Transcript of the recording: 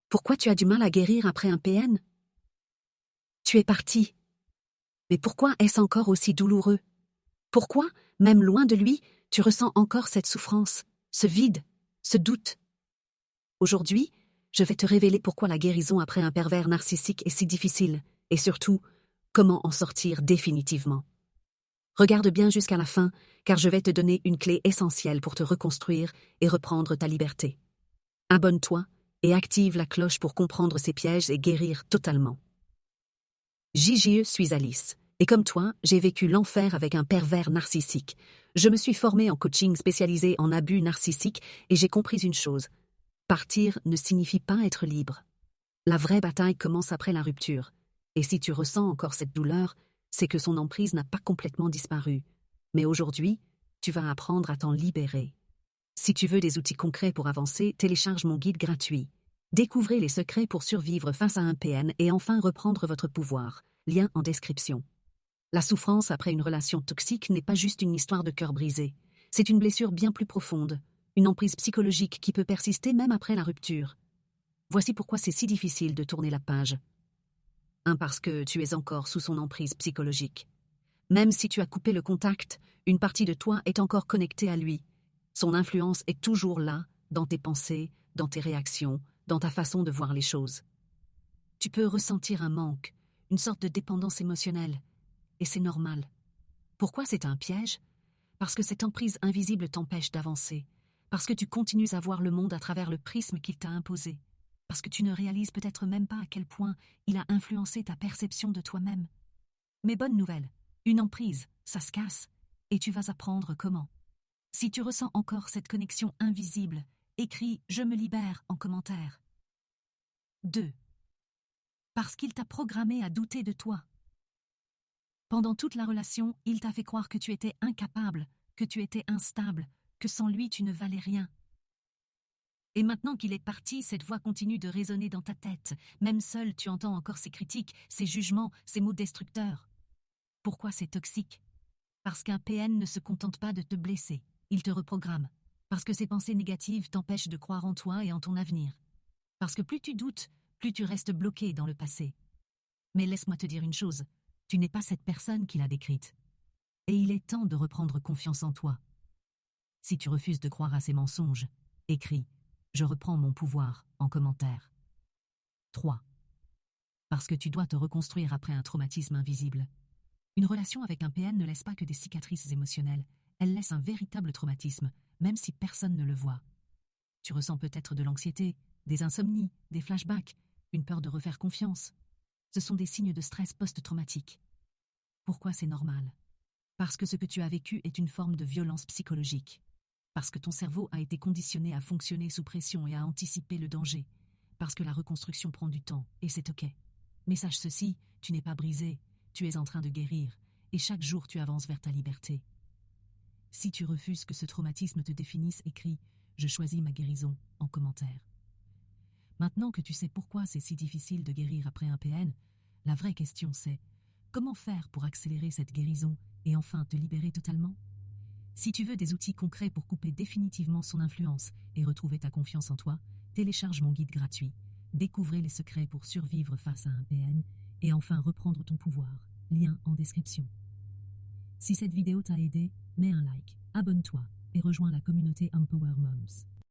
Pourquoi tu as du mal à guérir après un PN? Tu es parti. Mais pourquoi est-ce encore aussi douloureux? Pourquoi, même loin de lui, tu ressens encore cette souffrance, ce vide, ce doute? Aujourd'hui, je vais te révéler pourquoi la guérison après un pervers narcissique est si difficile, et surtout, comment en sortir définitivement. Regarde bien jusqu'à la fin, car je vais te donner une clé essentielle pour te reconstruire et reprendre ta liberté. Abonne-toi et active la cloche pour comprendre ces pièges et guérir totalement. Je suis Alice, et comme toi, j'ai vécu l'enfer avec un pervers narcissique. Je me suis formée en coaching spécialisé en abus narcissiques et j'ai compris une chose. Partir ne signifie pas être libre. La vraie bataille commence après la rupture. Et si tu ressens encore cette douleur, c'est que son emprise n'a pas complètement disparu. Mais aujourd'hui, tu vas apprendre à t'en libérer. Si tu veux des outils concrets pour avancer, télécharge mon guide gratuit. Découvrez les secrets pour survivre face à un PN et enfin reprendre votre pouvoir. Lien en description. La souffrance après une relation toxique n'est pas juste une histoire de cœur brisé. C'est une blessure bien plus profonde, une emprise psychologique qui peut persister même après la rupture. Voici pourquoi c'est si difficile de tourner la page. 1. Parce que tu es encore sous son emprise psychologique. Même si tu as coupé le contact, une partie de toi est encore connectée à lui. Son influence est toujours là, dans tes pensées, dans tes réactions, dans ta façon de voir les choses. Tu peux ressentir un manque, une sorte de dépendance émotionnelle. Et c'est normal. Pourquoi c'est un piège? Parce que cette emprise invisible t'empêche d'avancer. Parce que tu continues à voir le monde à travers le prisme qu'il t'a imposé. Parce que tu ne réalises peut-être même pas à quel point il a influencé ta perception de toi-même. Mais bonne nouvelle, une emprise, ça se casse, et tu vas apprendre comment. Si tu ressens encore cette connexion invisible, écris « Je me libère » en commentaire. 2. Parce qu'il t'a programmé à douter de toi. Pendant toute la relation, il t'a fait croire que tu étais incapable, que tu étais instable, que sans lui tu ne valais rien. Et maintenant qu'il est parti, cette voix continue de résonner dans ta tête. Même seul, tu entends encore ses critiques, ses jugements, ses mots destructeurs. Pourquoi c'est toxique? Parce qu'un PN ne se contente pas de te blesser, il te reprogramme. Parce que ses pensées négatives t'empêchent de croire en toi et en ton avenir. Parce que plus tu doutes, plus tu restes bloqué dans le passé. Mais laisse-moi te dire une chose, tu n'es pas cette personne qu'il a décrite. Et il est temps de reprendre confiance en toi. Si tu refuses de croire à ces mensonges, écris « Je reprends mon pouvoir » en commentaire. 3. Parce que tu dois te reconstruire après un traumatisme invisible. Une relation avec un PN ne laisse pas que des cicatrices émotionnelles, elle laisse un véritable traumatisme, même si personne ne le voit. Tu ressens peut-être de l'anxiété, des insomnies, des flashbacks, une peur de refaire confiance. Ce sont des signes de stress post-traumatique. Pourquoi c'est normal? Parce que ce que tu as vécu est une forme de violence psychologique. Parce que ton cerveau a été conditionné à fonctionner sous pression et à anticiper le danger. Parce que la reconstruction prend du temps, et c'est ok. Mais sache ceci, tu n'es pas brisé, tu es en train de guérir, et chaque jour tu avances vers ta liberté. Si tu refuses que ce traumatisme te définisse, écris « Je choisis ma guérison » en commentaire. Maintenant que tu sais pourquoi c'est si difficile de guérir après un PN, la vraie question c'est « Comment faire pour accélérer cette guérison et enfin te libérer totalement ?» Si tu veux des outils concrets pour couper définitivement son influence et retrouver ta confiance en toi, télécharge mon guide gratuit. Découvrez les secrets pour survivre face à un PN et enfin reprendre ton pouvoir. Lien en description. Si cette vidéo t'a aidé, mets un like, abonne-toi et rejoins la communauté Empower Moms.